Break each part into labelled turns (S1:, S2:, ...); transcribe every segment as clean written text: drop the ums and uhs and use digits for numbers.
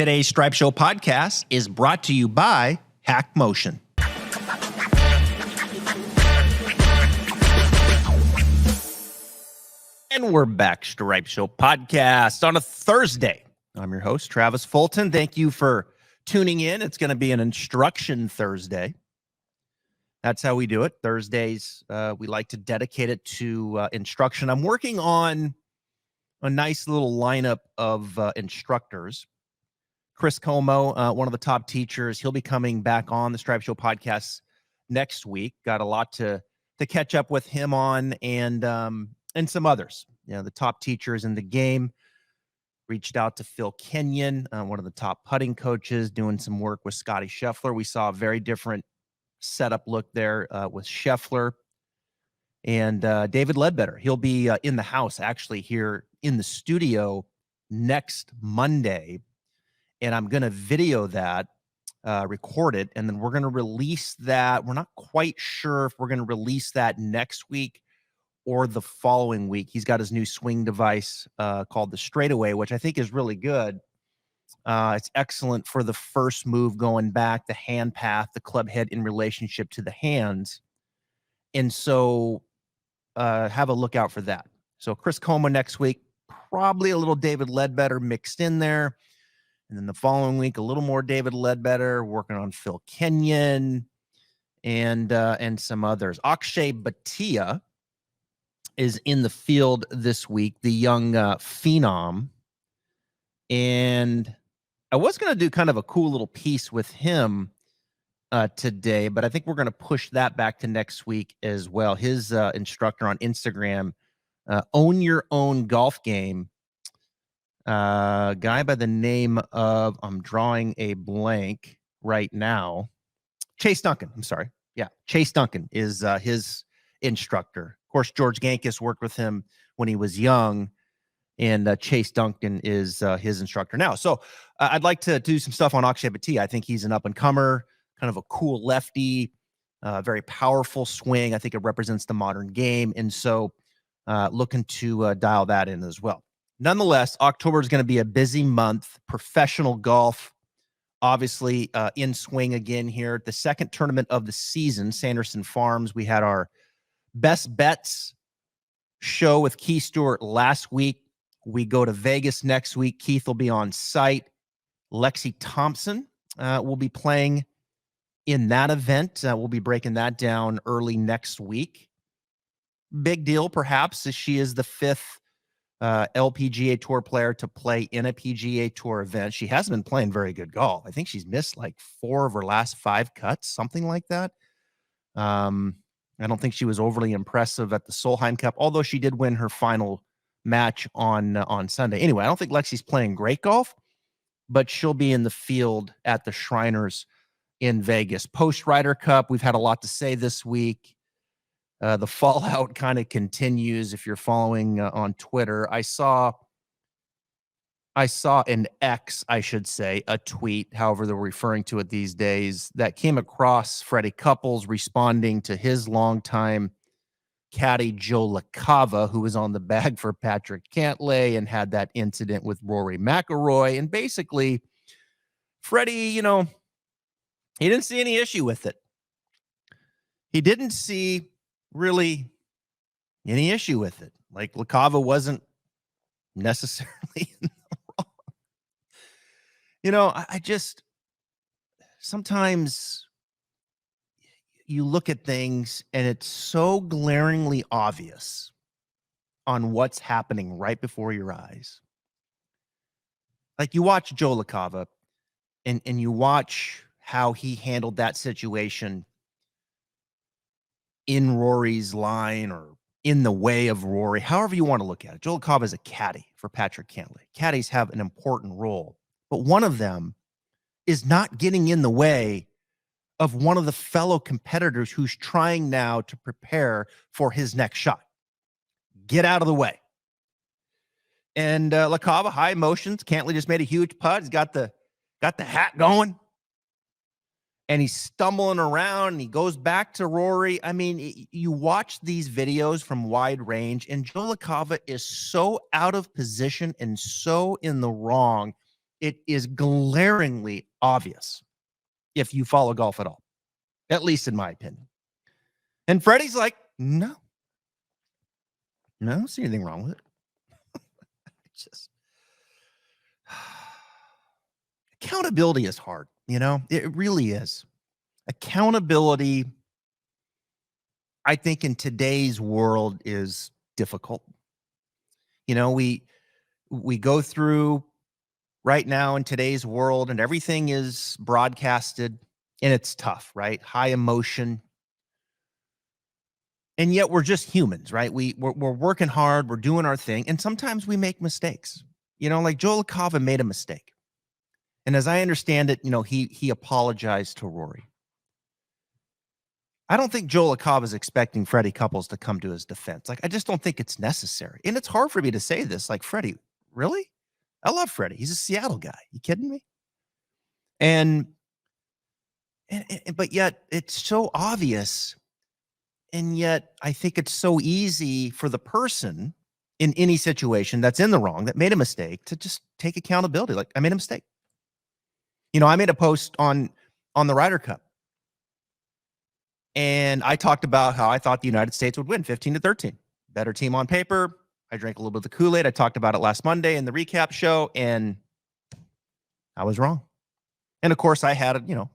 S1: Today's Stripe Show podcast is brought to you by Hack Motion. And we're back, Stripe Show podcast on a Thursday. I'm your host, Travis Fulton. Thank you for tuning in. It's going to be an instruction Thursday. That's how we do it. Thursdays, we like to dedicate it to instruction. I'm working on a nice little lineup of instructors. Chris Como, one of the top teachers, he'll be coming back on the Stripe Show podcast next week. Got a lot to catch up with him on, and some others. You know, the top teachers in the game. Reached out to Phil Kenyon, one of the top putting coaches, doing some work with Scotty Scheffler. We saw a very different setup look there with Scheffler. And David Ledbetter, he'll be in the house, actually, here in the studio next Monday. And I'm going to video that, record it, and then we're going to release that. We're not quite sure if we're going to release that next week or the following week. He's got his new swing device called the Straightaway, which I think is really good. It's excellent for the first move going back, the hand path, the club head in relationship to the hands. And so have a look out for that. So Chris Como next week, probably a little David Ledbetter mixed in there. And then the following week, a little more David Ledbetter, working on Phil Kenyon and some others. Akshay Bhatia is in the field this week, the young phenom. And I was going to do kind of a cool little piece with him today, but I think we're going to push that back to next week as well. His instructor on Instagram, Own Your Own Golf Game, guy by the name of, I'm drawing a blank right now, Chase Duncan. I'm sorry. Yeah, Chase Duncan is his instructor. Of course, George Gankis worked with him when he was young, and Chase Duncan is his instructor now. So I'd like to do some stuff on Akshay Bhatia. I think he's an up-and-comer, kind of a cool lefty, very powerful swing. I think it represents the modern game, and so looking to dial that in as well. Nonetheless, October is going to be a busy month. Professional golf, obviously, in swing again here. The second tournament of the season, Sanderson Farms. We had our Best Bets show with Keith Stewart last week. We go to Vegas next week. Keith will be on site. Lexi Thompson will be playing in that event. We'll be breaking that down early next week. Big deal, perhaps, as she is the fifth LPGA Tour player to play in a PGA Tour event. She hasn't been playing very good golf. I think she's missed like 4 of her last 5 cuts, something like that. I don't think she was overly impressive at the Solheim Cup, although she did win her final match on Sunday. Anyway, I don't think Lexi's playing great golf, but she'll be in the field at the Shriners in Vegas. Post Ryder Cup, we've had a lot to say this week. The fallout kind of continues. If you're following on Twitter, I saw an X, I should say, a tweet, however they're referring to it these days, that came across Freddie Couples responding to his longtime caddy Joe LaCava, who was on the bag for Patrick Cantlay and had that incident with Rory McIlroy. And basically, Freddie, he didn't see any issue with it. He didn't see really any issue with it. Like, LaCava wasn't necessarily in the wrong. I just, sometimes you look at things and it's so glaringly obvious on what's happening right before your eyes. Like, you watch Joe LaCava and you watch how he handled that situation in Rory's line or in the way of Rory, however you want to look at it. Joe LaCava is a caddy for Patrick Cantlay. Caddies have an important role, but one of them is not getting in the way of one of the fellow competitors who's trying now to prepare for his next shot. Get out of the way. And LaCava, high emotions. Cantlay just made a huge putt. He's got the hat going. And he's stumbling around, and he goes back to Rory. I mean, you watch these videos from wide range, and Joe LaCava is so out of position and so in the wrong. it is glaringly obvious if you follow golf at all, at least in my opinion. And Freddie's like, no, I don't see anything wrong with it. It's just accountability is hard, it really is. Accountability, I think, in today's world is difficult. We go through right now in today's world, and everything is broadcasted, and it's tough, right? High emotion. And yet we're just humans, right? We're working hard, we're doing our thing, and sometimes we make mistakes. Like Joe LaCava made a mistake. And as I understand it, he apologized to Rory. I don't think Joe LaCava is expecting Freddie Couples to come to his defense. Like, I just don't think it's necessary. And it's hard for me to say this. Like, Freddie, really? I love Freddie. He's a Seattle guy. You kidding me? And but yet it's so obvious. And yet I think it's so easy for the person in any situation that's in the wrong, that made a mistake, to just take accountability. Like, I made a mistake. I made a post on the Ryder Cup, and I talked about how I thought the United States would win 15-13. Better team on paper. I drank a little bit of the Kool-Aid. I talked about it last Monday in the recap show, and I was wrong. And of course, I had, a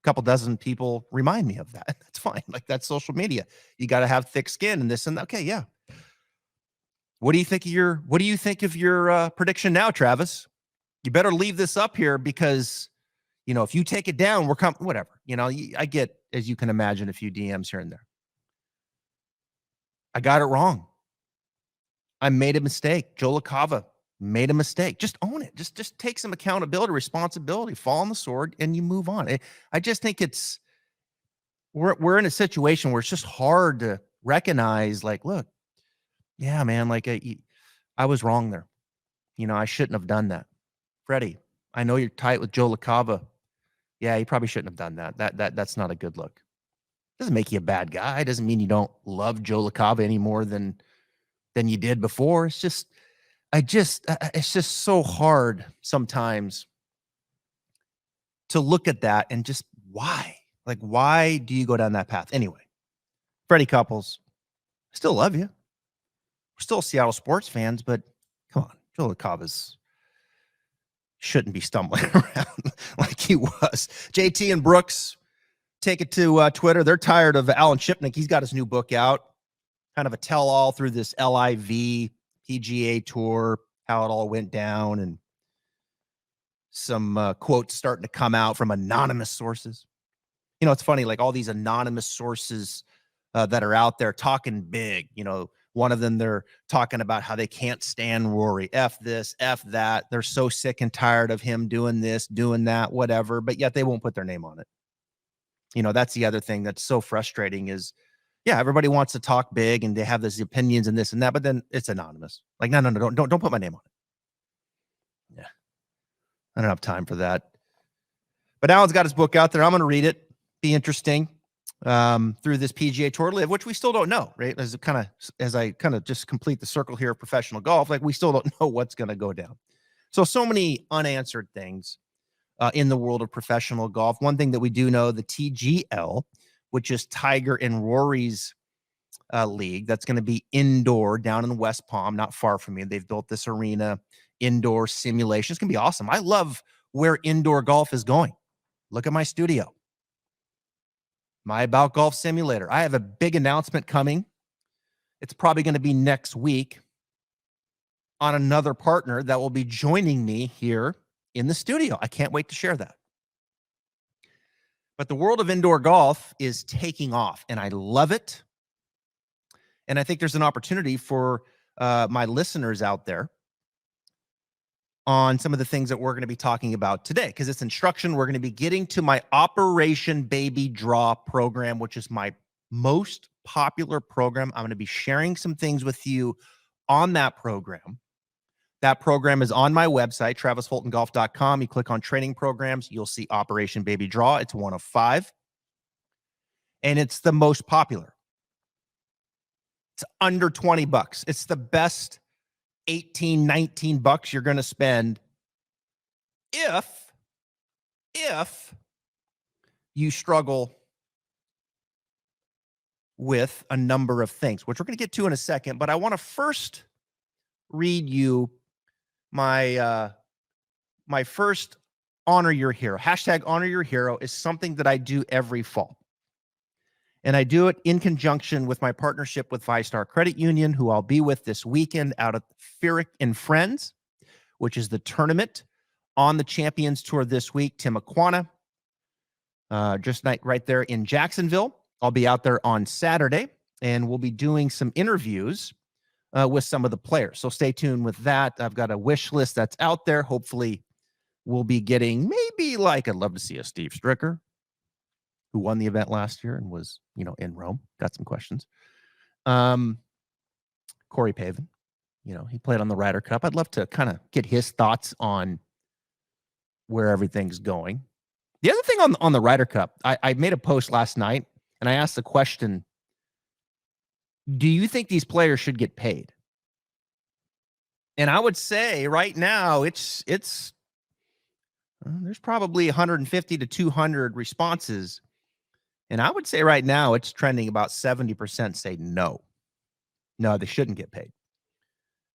S1: couple dozen people remind me of that. That's fine. Like, that's social media. You got to have thick skin and this and that. Okay, yeah. What do you think of your prediction now, Travis? You better leave this up here, because if you take it down, we're coming. Whatever. I get, as you can imagine, a few DMs here and there. I got it wrong. I made a mistake. Joe LaCava made a mistake. Just own it. Just take some accountability, responsibility, fall on the sword, and you move on. I just think we're in a situation where it's just hard to recognize, like, look, yeah, man, like I was wrong there. I shouldn't have done that. Freddie, I know you're tight with Joe LaCava. Yeah, you probably shouldn't have done that. That's not a good look. Doesn't make you a bad guy. Doesn't mean you don't love Joe LaCava any more than you did before. It's just so hard sometimes to look at that and just why? Like, why do you go down that path? Anyway, Freddie Couples, I still love you. We're still Seattle sports fans, but come on, Joe LaCava shouldn't be stumbling around like he was. JT and Brooks take it to Twitter. They're tired of Alan Shipnick. He's got his new book out, kind of a tell-all through this LIV PGA Tour, how it all went down, and some quotes starting to come out from anonymous sources. It's funny, like all these anonymous sources that are out there talking big. One of them, they're talking about how they can't stand Rory. F this, F that. They're so sick and tired of him doing this, doing that, whatever, but yet they won't put their name on it. That's the other thing that's so frustrating is, yeah, everybody wants to talk big and they have these opinions and this and that, but then it's anonymous. Like, no, don't put my name on it. Yeah. I don't have time for that. But Alan's got his book out there. I'm going to read it. Be interesting through this PGA Tour Live, which we still don't know, right? As I kind of just complete the circle here of professional golf, like, we still don't know what's going to go down. So many unanswered things in the world of professional golf. One thing that we do know, the TGL, which is Tiger and Rory's league, that's going to be indoor down in West Palm, not far from me. They've built this arena, indoor simulation. It's going to be awesome. I love where indoor golf is going. Look at my studio, my About Golf simulator. I have a big announcement coming. It's probably going to be next week on another partner that will be joining me here in the studio. I can't wait to share that. But the world of indoor golf is taking off, and I love it. And I think there's an opportunity for my listeners out there on some of the things that we're going to be talking about today, because it's instruction. We're going to be getting to my Operation Baby Draw program, which is my most popular program. I'm going to be sharing some things with you on that program. That program is on my website, travisfultongolf.com. You click on training programs, you'll see Operation Baby Draw. It's one of 5, and it's the most popular. It's under $20. It's the best $18, $19 you're going to spend if you struggle with a number of things, which we're going to get to in a second, but I want to first read you my my first Honor Your Hero. Hashtag Honor Your Hero is something that I do every fall. And I do it in conjunction with my partnership with VyStar Credit Union, who I'll be with this weekend out at Fierick and Friends, which is the tournament on the Champions Tour this week. Timuquana, just right there in Jacksonville. I'll be out there on Saturday, and we'll be doing some interviews with some of the players. So stay tuned with that. I've got a wish list that's out there. Hopefully, we'll be getting maybe I'd love to see a Steve Stricker, who won the event last year and was, in Rome. Got some questions. Corey Pavin, he played on the Ryder Cup. I'd love to kind of get his thoughts on where everything's going. The other thing on the Ryder Cup, I made a post last night and I asked the question, do you think these players should get paid? And I would say right now it's there's probably 150 to 200 responses. And I would say right now it's trending about 70% say no, they shouldn't get paid.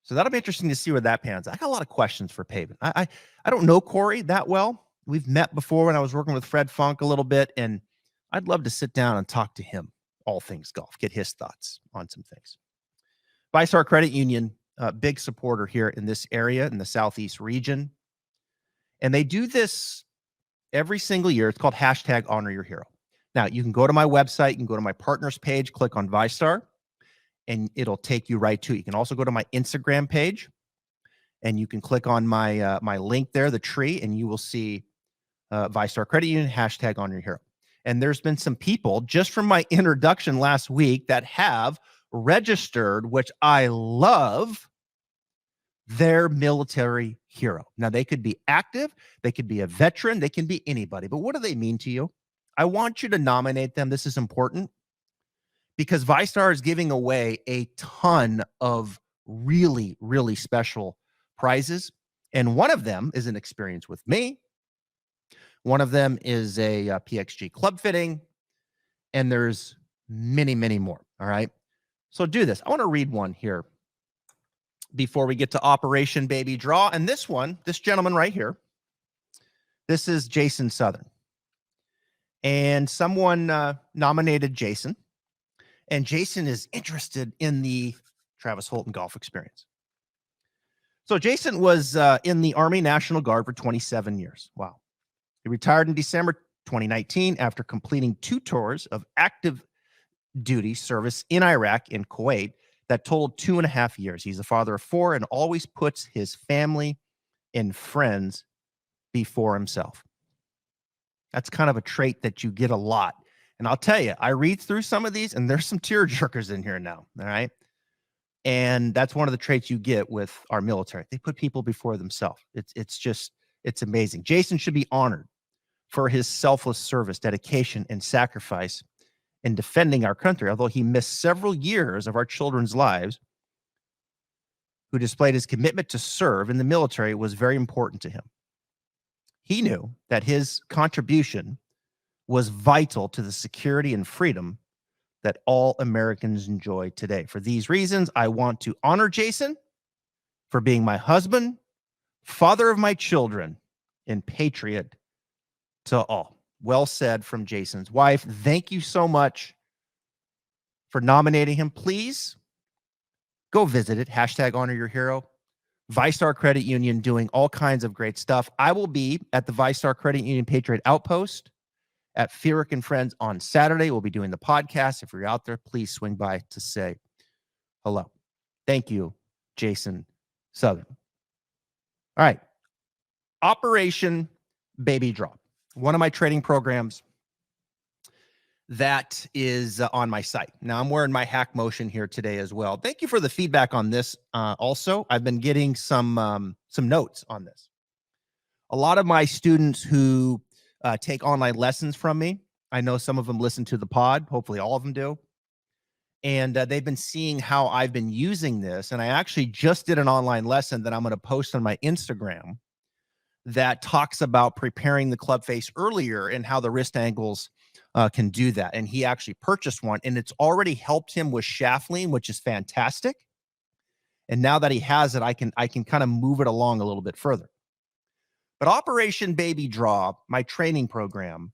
S1: So that'll be interesting to see where that pans. I got a lot of questions for Pavin. I don't know Corey that well. We've met before when I was working with Fred Funk a little bit, and I'd love to sit down and talk to him all things golf, get his thoughts on some things. VyStar Credit Union, big supporter here in this area in the Southeast region. And they do this every single year. It's called hashtag Honor Your Hero. Now, you can go to my website. You can go to my partners page, click on VyStar, and it'll take you right to it. You can also go to my Instagram page, and you can click on my my link there, the tree, and you will see VyStar Credit Union, hashtag Honor Your Hero. And there's been some people just from my introduction last week that have registered, which I love, their military hero. Now, they could be active, they could be a veteran, they can be anybody. But what do they mean to you? I want you to nominate them. This is important because VyStar is giving away a ton of really, really special prizes. And one of them is an experience with me. One of them is a PXG club fitting. And there's many, many more. All right. So do this. I want to read one here before we get to Operation Baby Draw. And this one, this gentleman right here, this is Jason Southern. And someone nominated Jason. And Jason is interested in the Travis Fulton golf experience. So Jason was in the Army National Guard for 27 years. Wow. He retired in December 2019 after completing 2 tours of active duty service in Iraq and Kuwait that totaled 2.5 years. He's the father of 4 and always puts his family and friends before himself. That's kind of a trait that you get a lot. And I'll tell you, I read through some of these and there's some tear jerkers in here now. All right. And that's one of the traits you get with our military. They put people before themselves. It's amazing. Jason should be honored for his selfless service, dedication, and sacrifice in defending our country. Although he missed several years of our children's lives, who displayed his commitment to serve in the military was very important to him. He knew that his contribution was vital to the security and freedom that all Americans enjoy today. For these reasons, I want to honor Jason for being my husband, father of my children, and patriot to all. Well said from Jason's wife. Thank you so much for nominating him. Please go visit it. Hashtag Honor Your Hero. VyStar Credit Union doing all kinds of great stuff. I will be at the VyStar Credit Union Patriot Outpost at Fierick and Friends on Saturday. We'll be doing the podcast. If you're out there, please swing by to say hello. Thank you, Jason Southern. All right. Operation Baby Draw. One of my trading programs that is on my site. Now, I'm wearing my Hack Motion here today as well. Thank you for the feedback on this. Also, I've been getting some notes on this. A lot of my students who take online lessons from me, I know some of them listen to the pod. Hopefully all of them do. And they've been seeing how I've been using this. And I actually just did an online lesson that I'm going to post on my Instagram that talks about preparing the club face earlier and how the wrist angles can do that. And he actually purchased one, and it's already helped him with shaft lean, which is fantastic. And now that he has it, I can kind of move it along a little bit further. But Operation Baby Draw, my training program,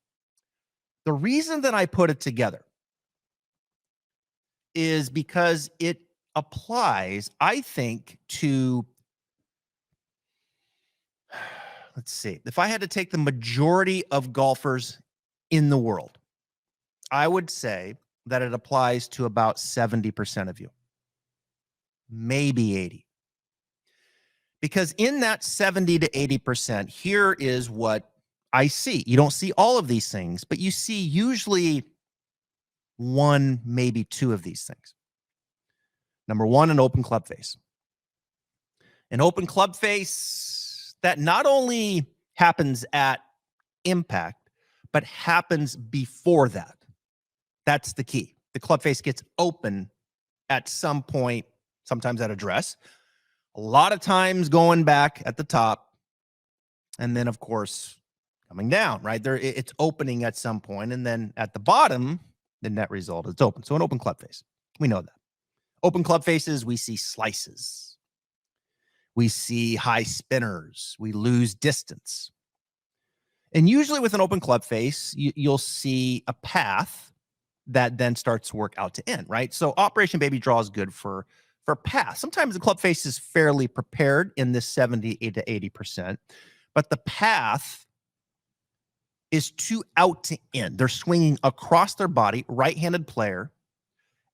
S1: the reason that I put it together is because it applies, I think, to, let's see, if I had to take the majority of golfers in the world, I would say that it applies to about 70% of you, maybe 80. Because in that 70 to 80%, here is what I see. You don't see all of these things, but you see usually one, maybe two of these things. Number one, an open club face. An open club face that not only happens at impact, but happens before that. That's the key. The club face gets open at some point, sometimes at address, a lot of times going back at the top, and then, of course, coming down, right? There, it's opening at some point, and then at the bottom, the net result is open. So an open club face. We know that. Open club faces, we see slices. We see high spinners. We lose distance. And usually with an open club face, you'll see a path that then starts to work out to in, right? So Operation Baby Draw is good for path. Sometimes the club face is fairly prepared in this 70 to 80%, but the path is too out to in. They're swinging across their body, right-handed player,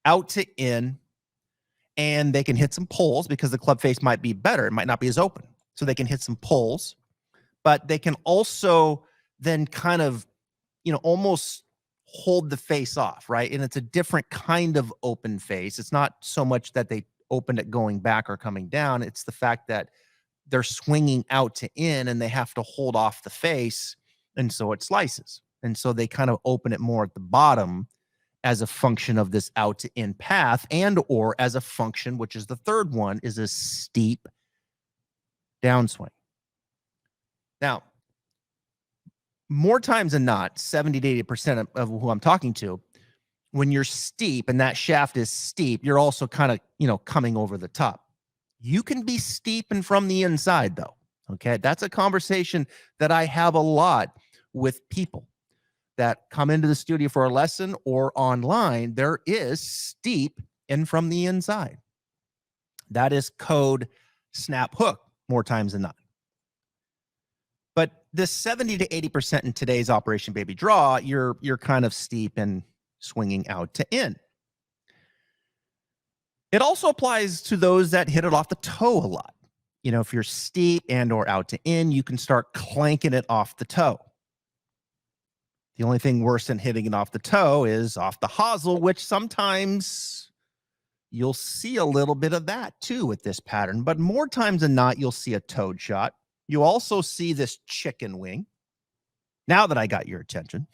S1: out to in, and they can hit some poles because the club face might be better. It might not be as open. So they can hit some poles, but they can also then kind of, almost hold the face off, right? And it's a different kind of open face. It's not so much that they opened it going back or coming down. It's the fact that they're swinging out to in and they have to hold off the face. And so it slices. And so they kind of open it more at the bottom as a function of this out to in path, and or as a function, which is the third one, is a steep downswing. Now, more times than not, 70 to 80% of who I'm talking to, when you're steep and that shaft is steep, you're also kind of, coming over the top. You can be steep and from the inside, though. Okay. That's a conversation that I have a lot with people that come into the studio for a lesson or online. There is steep and from the inside. That is code snap hook more times than not. But this 70 to 80% in today's Operation Baby Draw, you're kind of steep and swinging out to in. It also applies to those that hit it off the toe a lot. If you're steep and or out to in, you can start clanking it off the toe. The only thing worse than hitting it off the toe is off the hosel, which sometimes you'll see a little bit of that too with this pattern. But more times than not, you'll see a toed shot. You also see this chicken wing. Now that I got your attention,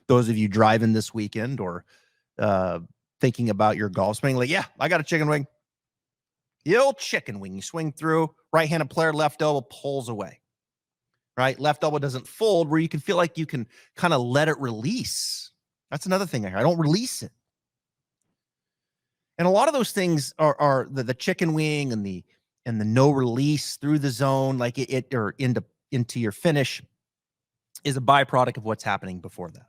S1: those of you driving this weekend or thinking about your golf swing, like, yeah, I got a chicken wing. The old chicken wing. You swing through, right-handed player, left elbow pulls away. Right? Left elbow doesn't fold, where you can feel like you can kind of let it release. That's another thing I hear. I don't release it. And a lot of those things are the chicken wing and the no release through the zone, like it or into your finish, is a byproduct of what's happening before that.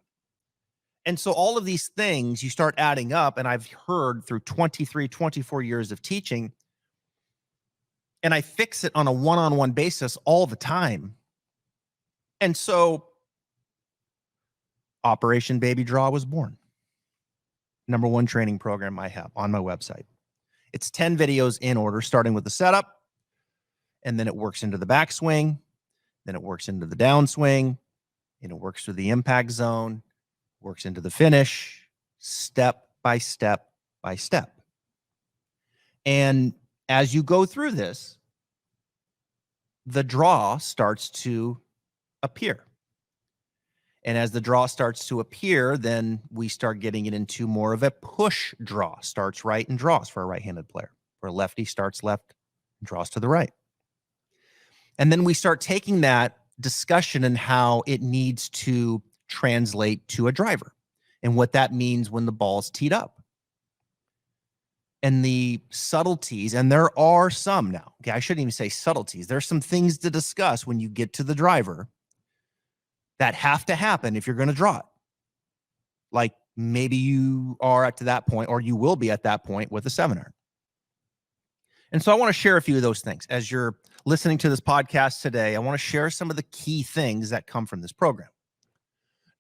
S1: And so all of these things you start adding up, and I've heard through 23, 24 years of teaching, and I fix it on a one-on-one basis all the time. And so Operation Baby Draw was born. Number one training program I have on my website. It's 10 videos in order, starting with the setup, and then it works into the backswing, then it works into the downswing, and it works through the impact zone, works into the finish, step by step by step. And as you go through this, the draw starts to appear. And as the draw starts to appear, then we start getting it into more of a push draw. Starts right and draws for a right-handed player. For a lefty, starts left and draws to the right. And then we start taking that discussion and how it needs to translate to a driver and what that means when the ball's teed up. And the subtleties, and there are some now. Okay, I shouldn't even say subtleties. There's some things to discuss when you get to the driver that have to happen if you're going to draw it. Like maybe you are at to that point, or you will be at that point with a 7-iron. And so I want to share a few of those things. As you're listening to this podcast today, I want to share some of the key things that come from this program.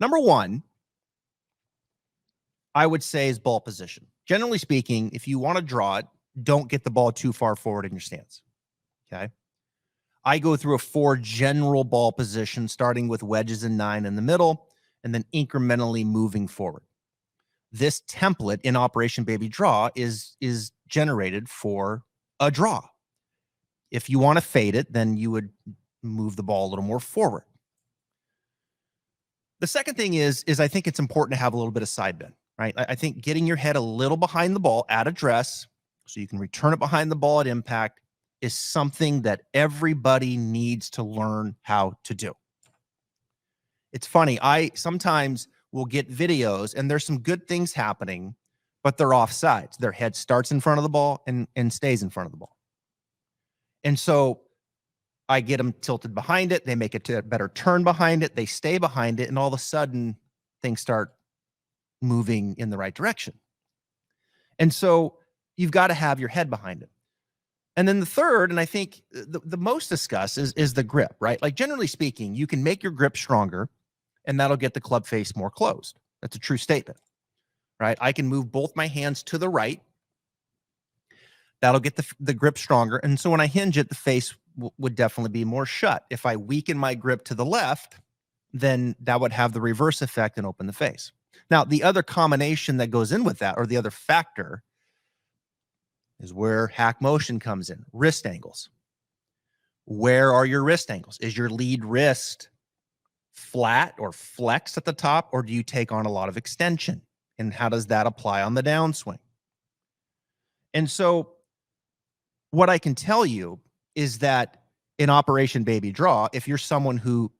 S1: Number one, I would say, is ball position. Generally speaking, if you want to draw it, don't get the ball too far forward in your stance. Okay. I go through a 4 general ball position, starting with wedges and 9 in the middle, and then incrementally moving forward. This template in Operation Baby Draw is generated for a draw. If you want to fade it, then you would move the ball a little more forward. The second thing is I think it's important to have a little bit of side bend, right? I think getting your head a little behind the ball at address so you can return it behind the ball at impact is something that everybody needs to learn how to do. It's funny. I sometimes will get videos and there's some good things happening, but they're offsides. Their head starts in front of the ball and stays in front of the ball. And so I get them tilted behind it. They make it to a better turn behind it. They stay behind it. And all of a sudden things start moving in the right direction. And so you've got to have your head behind it. And then the third, and I think the most discussed is the grip, right? Like generally speaking, you can make your grip stronger and that'll get the club face more closed. That's a true statement, right? I can move both my hands to the right. That'll get the grip stronger. And so when I hinge it, the face would definitely be more shut. If I weaken my grip to the left, then that would have the reverse effect and open the face. Now, the other combination that goes in with that, or the other factor, is where hack motion comes in. Wrist angles. Where are your wrist angles? Is your lead wrist flat or flexed at the top, or do you take on a lot of extension? And how does that apply on the downswing? And so what I can tell you is that in Operation Baby Draw, if you're someone who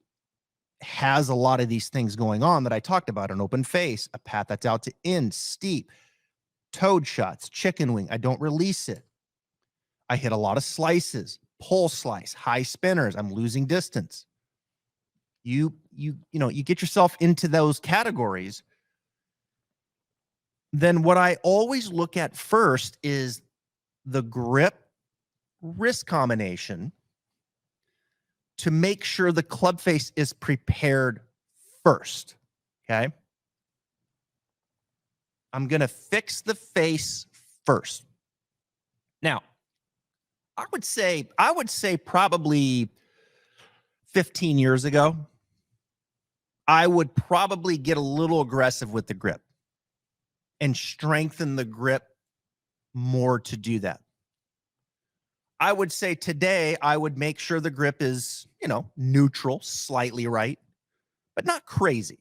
S1: has a lot of these things going on that I talked about, an open face, a path that's out to in, steep, toed shots, chicken wing, I don't release it. I hit a lot of slices, pull slice, high spinners, I'm losing distance. You get yourself into those categories. Then what I always look at first is the grip wrist combination to make sure the club face is prepared first. Okay. I'm going to fix the face first. Now, I would say probably 15 years ago, I would probably get a little aggressive with the grip and strengthen the grip more to do that. I would say today, I would make sure the grip is, neutral, slightly right, but not crazy.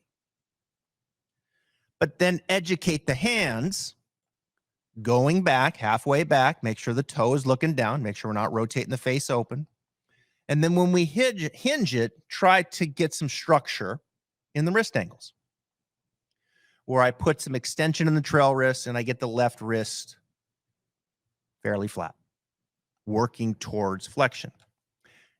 S1: But then educate the hands, going back, halfway back, make sure the toe is looking down, make sure we're not rotating the face open. And then when we hinge it, try to get some structure in the wrist angles, where I put some extension in the trail wrist and I get the left wrist fairly flat, working towards flexion.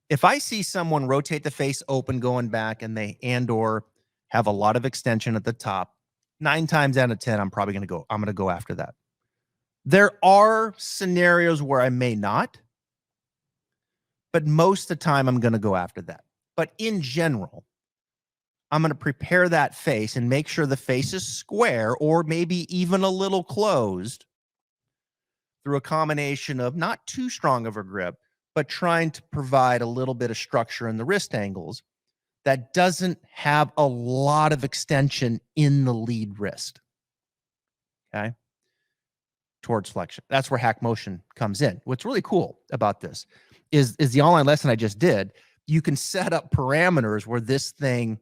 S1: If I see someone rotate the face open going back and or have a lot of extension at the top, 9 times out of 10, I'm going to go after that. There are scenarios where I may not, but most of the time I'm going to go after that. But in general, I'm going to prepare that face and make sure the face is square or maybe even a little closed through a combination of not too strong of a grip, but trying to provide a little bit of structure in the wrist angles that doesn't have a lot of extension in the lead wrist. Okay. Towards flexion. That's where hack motion comes in. What's really cool about this is the online lesson I just did. You can set up parameters where this thing,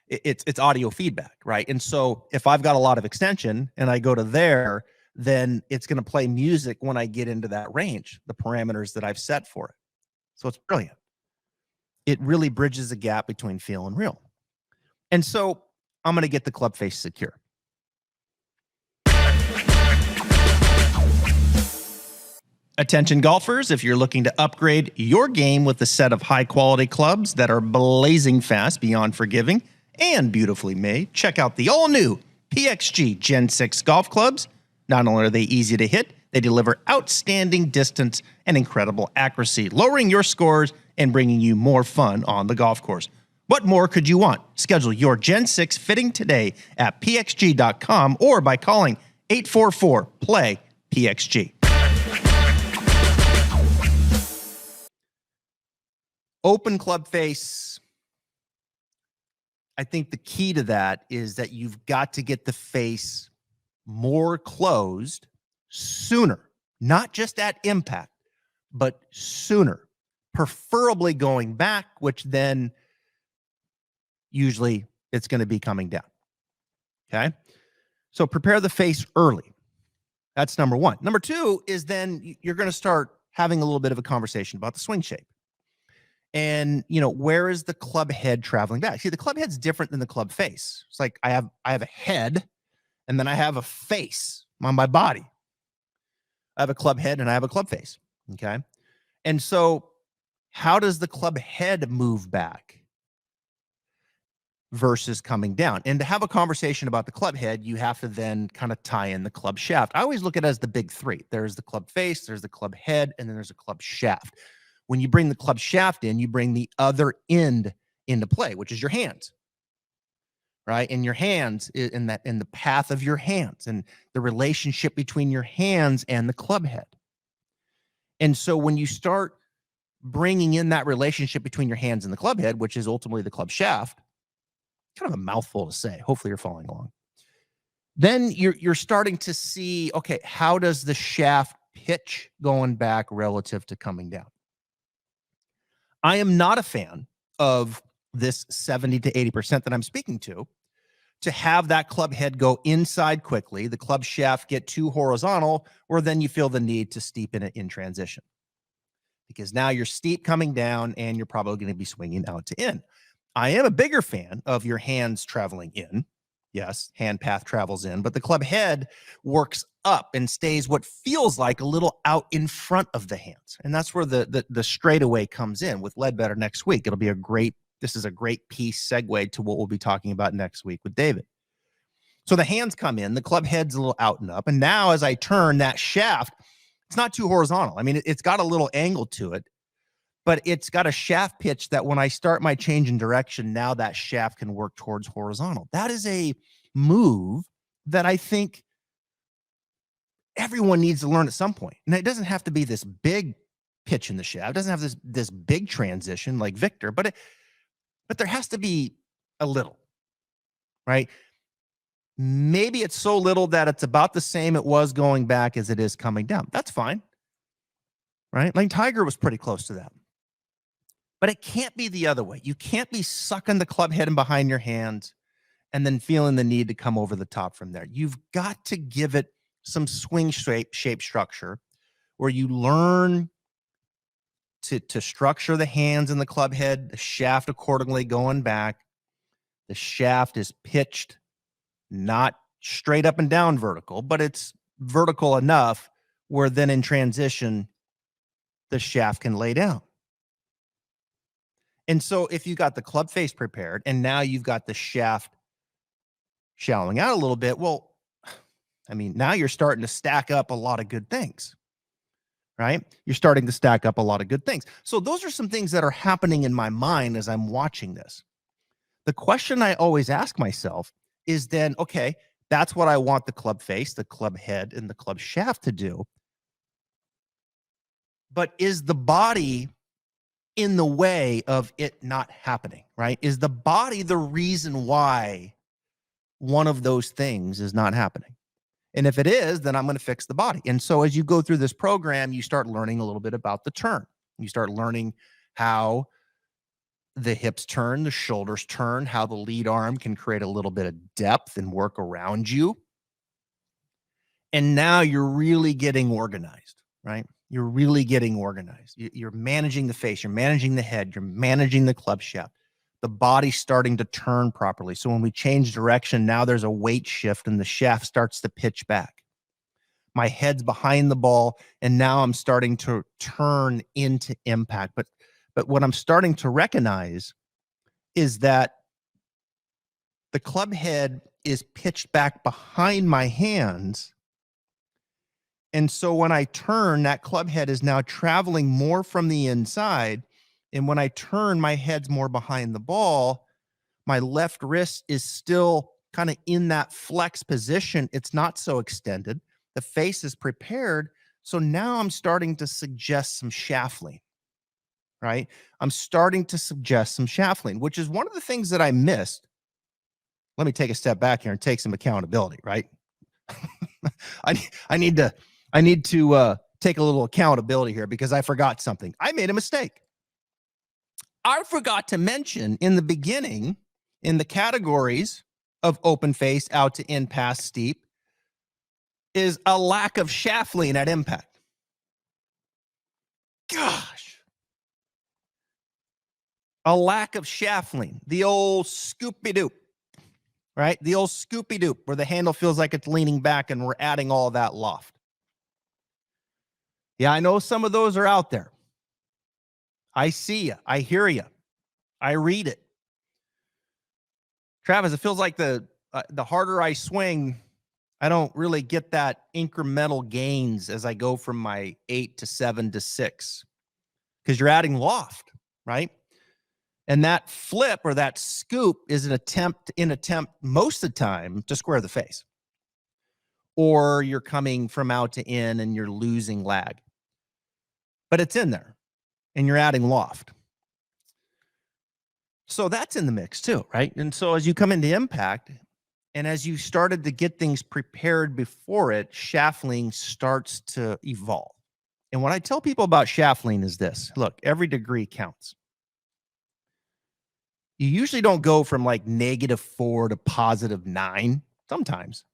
S1: it's audio feedback, right? And so if I've got a lot of extension and I go to there, then it's going to play music when I get into that range, the parameters that I've set for it. So it's brilliant. It really bridges the gap between feel and real. And so I'm going to get the club face secure. Attention golfers, if you're looking to upgrade your game with a set of high-quality clubs that are blazing fast, beyond forgiving, and beautifully made, check out the all-new PXG Gen 6 golf clubs. Not only are they easy to hit, they deliver outstanding distance and incredible accuracy, lowering your scores and bringing you more fun on the golf course. What more could you want? Schedule your Gen 6 fitting today at pxg.com or by calling 844-PLAY-PXG. Open club face. I think the key to that is that you've got to get the face more closed sooner, not just at impact, but sooner, preferably going back, which then usually it's going to be coming down. Okay. So prepare the face early. That's number one. Number two is then you're going to start having a little bit of a conversation about the swing shape. And, where is the club head traveling back? See, the club head's different than the club face. It's like I have a head and then I have a face on my body. I have a club head and I have a club face. Okay. And so how does the club head move back versus coming down? And to have a conversation about the club head, you have to then kind of tie in the club shaft. I always look at it as the big three. There's the club face, there's the club head, and then there's a club shaft. When you bring the club shaft in, you bring the other end into play, which is your hands, right? And your hands in the path of your hands and the relationship between your hands and the club head. And so when you start bringing in that relationship between your hands and the club head, which is ultimately the club shaft, kind of a mouthful to say. Hopefully you're following along. Then you're starting to see, okay, how does the shaft pitch going back relative to coming down? I am not a fan of this 70 to 80% that I'm speaking to have that club head go inside quickly, the club shaft get too horizontal, or then you feel the need to steepen it in transition. Because now you're steep coming down and you're probably going to be swinging out to in. I am a bigger fan of your hands traveling in. Yes, hand path travels in, but the club head works up and stays what feels like a little out in front of the hands. And that's where the straightaway comes in with Ledbetter next week. This is a great piece segue to what we'll be talking about next week with David. So the hands come in, the club head's a little out and up. And now as I turn that shaft, it's not too horizontal. I mean, it's got a little angle to it, but it's got a shaft pitch that when I start my change in direction, now that shaft can work towards horizontal. That is a move that I think everyone needs to learn at some point. And it doesn't have to be this big pitch in the shaft. It doesn't have this big transition like Victor, but there has to be a little, right? Maybe it's so little that it's about the same it was going back as it is coming down. That's fine, right? Like Tiger was pretty close to that. But it can't be the other way. You can't be sucking the club head in behind your hands and then feeling the need to come over the top from there. You've got to give it some swing shape structure where you learn to structure the hands and the club head, the shaft accordingly going back. The shaft is pitched, not straight up and down vertical, but it's vertical enough where then in transition, the shaft can lay down. And so if you got the club face prepared and now you've got the shaft shallowing out a little bit, well, I mean, now you're starting to stack up a lot of good things, right? You're starting to stack up a lot of good things. So those are some things that are happening in my mind as I'm watching this. The question I always ask myself is then, okay, that's what I want the club face, the club head, and the club shaft to do. But is the body in the way of it not happening, right? Is the body the reason why one of those things is not happening? And if it is, then I'm going to fix the body. And so as you go through this program, you start learning a little bit about the turn. You start learning how the hips turn, the shoulders turn, how the lead arm can create a little bit of depth and work around you. And now you're really getting organized, right? You're really getting organized. You're managing the face, you're managing the head, you're managing the club shaft. The body's starting to turn properly. So when we change direction, now there's a weight shift and the shaft starts to pitch back. My head's behind the ball, and now I'm starting to turn into impact. But what I'm starting to recognize is that the club head is pitched back behind my hands. And so when I turn, that club head is now traveling more from the inside. And when I turn, my head's more behind the ball. My left wrist is still kind of in that flex position. It's not so extended. The face is prepared. So now I'm starting to suggest some shaft lean, right? I'm starting to suggest some shaft lean, which is one of the things that I missed. Let me take a step back here and take some accountability, right? I need to take a little accountability here because I forgot something. I made a mistake. I forgot to mention in the beginning, in the categories of open face, out to in, pass, steep, is a lack of shaft lean at impact. Gosh. A lack of shaft lean. The old scoopy-doop, right? The old scoopy-doop where the handle feels like it's leaning back and we're adding all that loft. Yeah, I know some of those are out there. I see you. I hear you. I read it. Travis, it feels like the harder I swing, I don't really get that incremental gains as I go from my 8 to 7 to 6 because you're adding loft, right? And that flip or that scoop is an attempt most of the time to square the face. Or you're coming from out to in and you're losing lag. But it's in there and you're adding loft. So that's in the mix too, right? And so as you come into impact and as you started to get things prepared before it, shaft lean starts to evolve. And what I tell people about shaft lean is this. Look, every degree counts. You usually don't go from like -4 to +9 sometimes.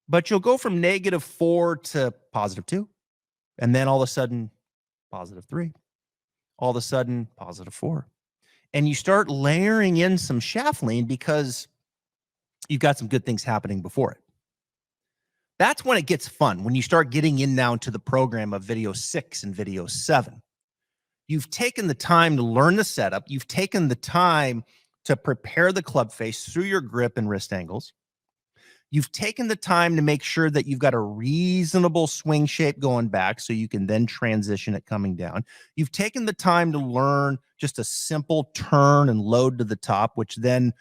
S1: But you'll go from -4 to +2. And then all of a sudden, +3. All of a sudden, +4. And you start layering in some shaft lean because you've got some good things happening before it. That's when it gets fun, when you start getting in now to the program of video 6 and video 7. You've taken the time to learn the setup. You've taken the time to prepare the club face through your grip and wrist angles. You've taken the time to make sure that you've got a reasonable swing shape going back so you can then transition it coming down. You've taken the time to learn just a simple turn and load to the top, which then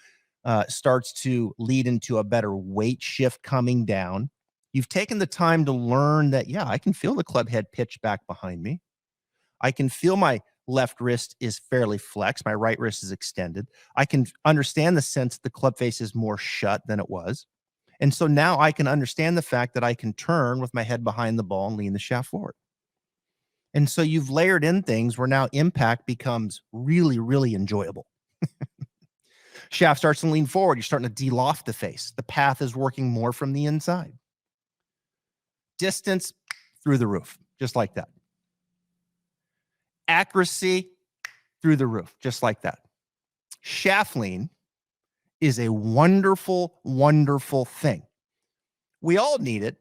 S1: starts to lead into a better weight shift coming down. You've taken the time to learn that, yeah, I can feel the club head pitch back behind me. I can feel my left wrist is fairly flexed. My right wrist is extended. I can understand the sense the club face is more shut than it was. And so now I can understand the fact that I can turn with my head behind the ball and lean the shaft forward. And so you've layered in things where now impact becomes really, really enjoyable. Shaft starts to lean forward. You're starting to de-loft the face. The path is working more from the inside. Distance through the roof, just like that. Accuracy through the roof, just like that. Shaft lean is a wonderful, wonderful thing. We all need it.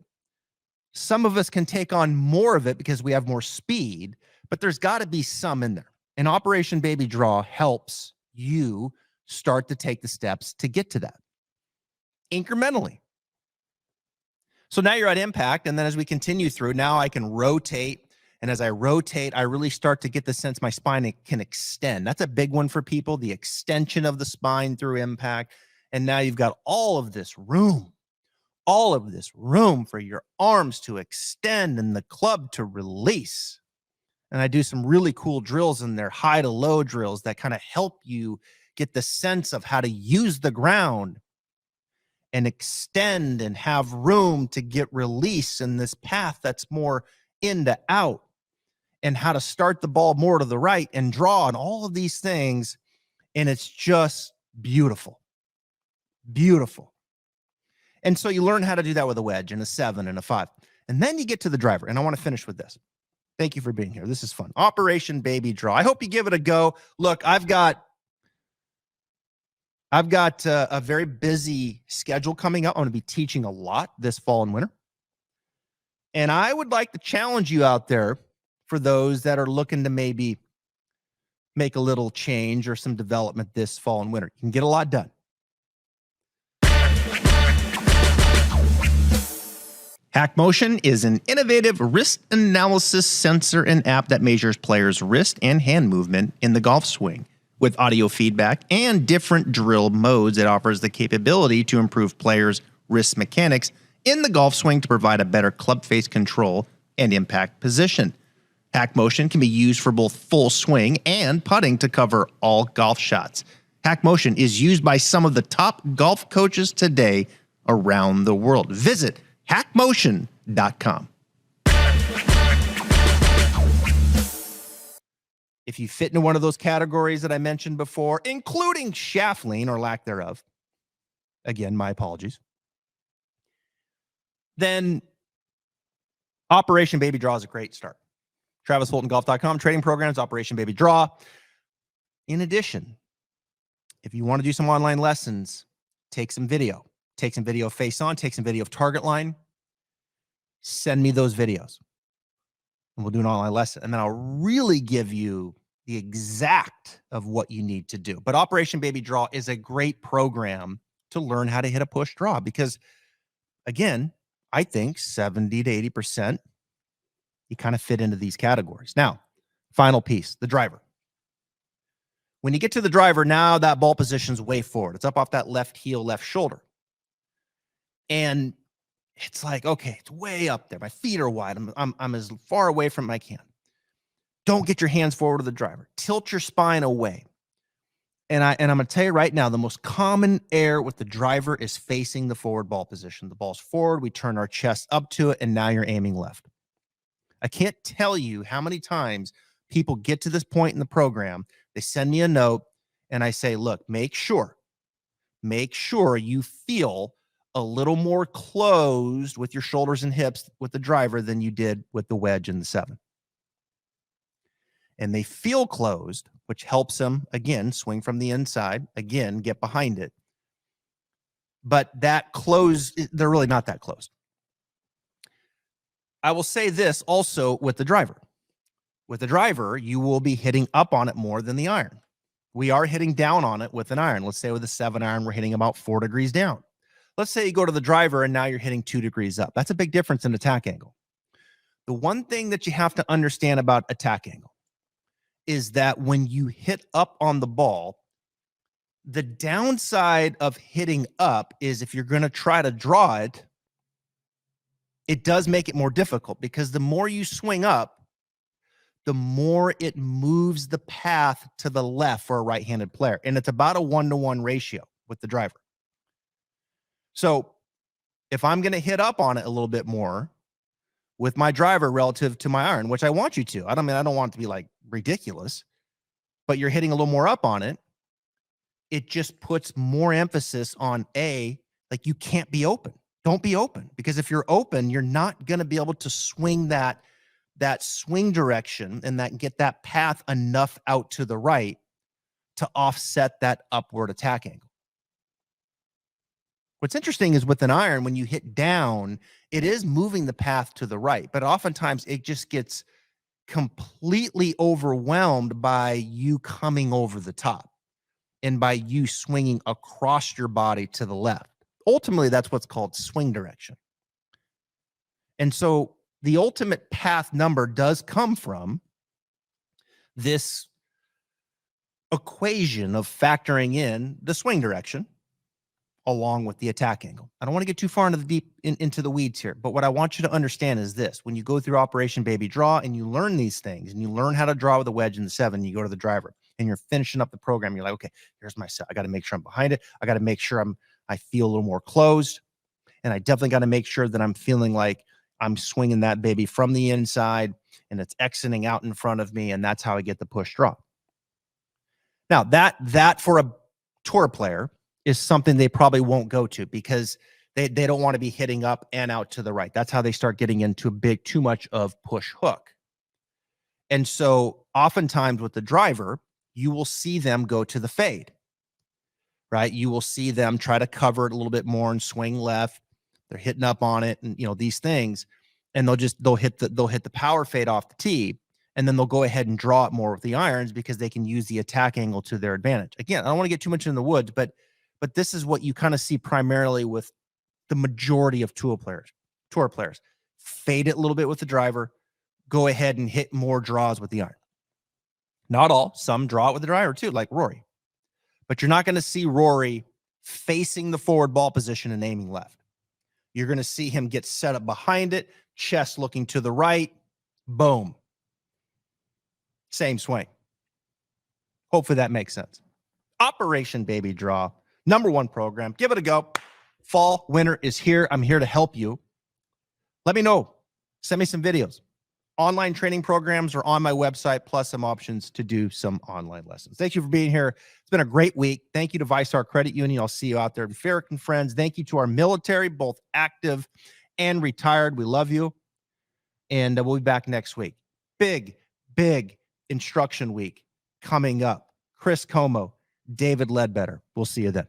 S1: Some of us can take on more of it because we have more speed, but there's got to be some in there. And Operation Baby Draw helps you start to take the steps to get to that incrementally. So now you're at impact. And then as we continue through, now I can rotate. And as I rotate, I really start to get the sense my spine can extend. That's a big one for people, the extension of the spine through impact. And now you've got all of this room for your arms to extend and the club to release. And I do some really cool drills in there, high to low drills that kind of help you get the sense of how to use the ground and extend and have room to get release in this path that's more in to out, and how to start the ball more to the right and draw and all of these things. And it's just beautiful, beautiful. And so you learn how to do that with a wedge and a 7 and a 5. And then you get to the driver. And I want to finish with this. Thank you for being here. This is fun. Operation Baby Draw. I hope you give it a go. Look, I've got a very busy schedule coming up. I'm going to be teaching a lot this fall and winter. And I would like to challenge you out there for those that are looking to maybe make a little change or some development this fall and winter. You can get a lot done. HackMotion is an innovative wrist analysis sensor and app that measures players' wrist and hand movement in the golf swing. With audio feedback and different drill modes, it offers the capability to improve players' wrist mechanics in the golf swing to provide a better club face control and impact position. HackMotion can be used for both full swing and putting to cover all golf shots. HackMotion is used by some of the top golf coaches today around the world. Visit hackmotion.com. If you fit into one of those categories that I mentioned before, including shaft lean or lack thereof, again, my apologies, then Operation Baby Draw is a great start. TravisFultonGolf.com, trading programs, Operation Baby Draw. In addition, if you want to do some online lessons, take some video face on, take some video of target line, send me those videos, and we'll do an online lesson. And then I'll really give you the exact of what you need to do. But Operation Baby Draw is a great program to learn how to hit a push draw because, again, I think 70 to 80%, you kind of fit into these categories. Now, final piece, the driver. When you get to the driver, now that ball position's way forward. It's up off that left heel, left shoulder. And it's like, okay, it's way up there. My feet are wide. I'm as far away from I can. Don't get your hands forward to the driver. Tilt your spine away. And I'm going to tell you right now, the most common error with the driver is facing the forward ball position. The ball's forward. We turn our chest up to it, and now you're aiming left. I can't tell you how many times people get to this point in the program. They send me a note, and I say, look, make sure you feel a little more closed with your shoulders and hips with the driver than you did with the wedge and the 7. And they feel closed, which helps them, again, swing from the inside, again, get behind it. But that close, they're really not that close. I will say this also with the driver. With the driver, you will be hitting up on it more than the iron. We are hitting down on it with an iron. Let's say with a 7 iron, we're hitting about 4 degrees down. Let's say you go to the driver and now you're hitting 2 degrees up. That's a big difference in attack angle. The one thing that you have to understand about attack angle is that when you hit up on the ball, the downside of hitting up is if you're going to try to draw it, it does make it more difficult because the more you swing up, the more it moves the path to the left for a right-handed player. And it's about a 1-to-1 ratio with the driver. So if I'm going to hit up on it a little bit more with my driver relative to my iron, which I want you to, I don't want it to be like ridiculous, but you're hitting a little more up on it. It just puts more emphasis on like you can't be open. Don't be open, because if you're open, you're not going to be able to swing that swing direction and get that path enough out to the right to offset that upward attack angle. What's interesting is with an iron, when you hit down, it is moving the path to the right, but oftentimes it just gets completely overwhelmed by you coming over the top and by you swinging across your body to the left. Ultimately, that's what's called swing direction. And so the ultimate path number does come from this equation of factoring in the swing direction along with the attack angle. I don't want to get too far into the weeds here, but what I want you to understand is this. When you go through Operation Baby Draw and you learn these things and you learn how to draw with a wedge and the 7, you go to the driver and you're finishing up the program, you're like, okay, here's my set. I got to make sure I'm behind it. I got to make sure I feel a little more closed. And I definitely got to make sure that I'm feeling like I'm swinging that baby from the inside and it's exiting out in front of me. And that's how I get the push draw. Now that for a tour player is something they probably won't go to because They don't want to be hitting up and out to the right. That's how they start getting into too much of push hook. And so oftentimes with the driver, you will see them go to the fade, right? You will see them try to cover it a little bit more and swing left. They're hitting up on it and, these things, and they'll hit the power fade off the tee, and then they'll go ahead and draw it more with the irons because they can use the attack angle to their advantage. Again, I don't want to get too much in the woods, but this is what you kind of see primarily with the majority of tour players. Fade it a little bit with the driver, go ahead and hit more draws with the iron. Not all, some draw it with the driver too, like Rory. But you're not going to see Rory facing the forward ball position and aiming left. You're going to see him get set up behind it, chest looking to the right, boom. Same swing. Hopefully that makes sense. Operation Baby Draw, #1 program. Give it a go. Fall, winter is here. I'm here to help you. Let me know. Send me some videos. Online training programs are on my website, plus some options to do some online lessons. Thank you for being here. It's been a great week. Thank you to VyStar Credit Union. I'll see you out there. Ferric and friends, thank you to our military, both active and retired. We love you. And we'll be back next week. Big instruction week coming up. Chris Como, David Ledbetter. We'll see you then.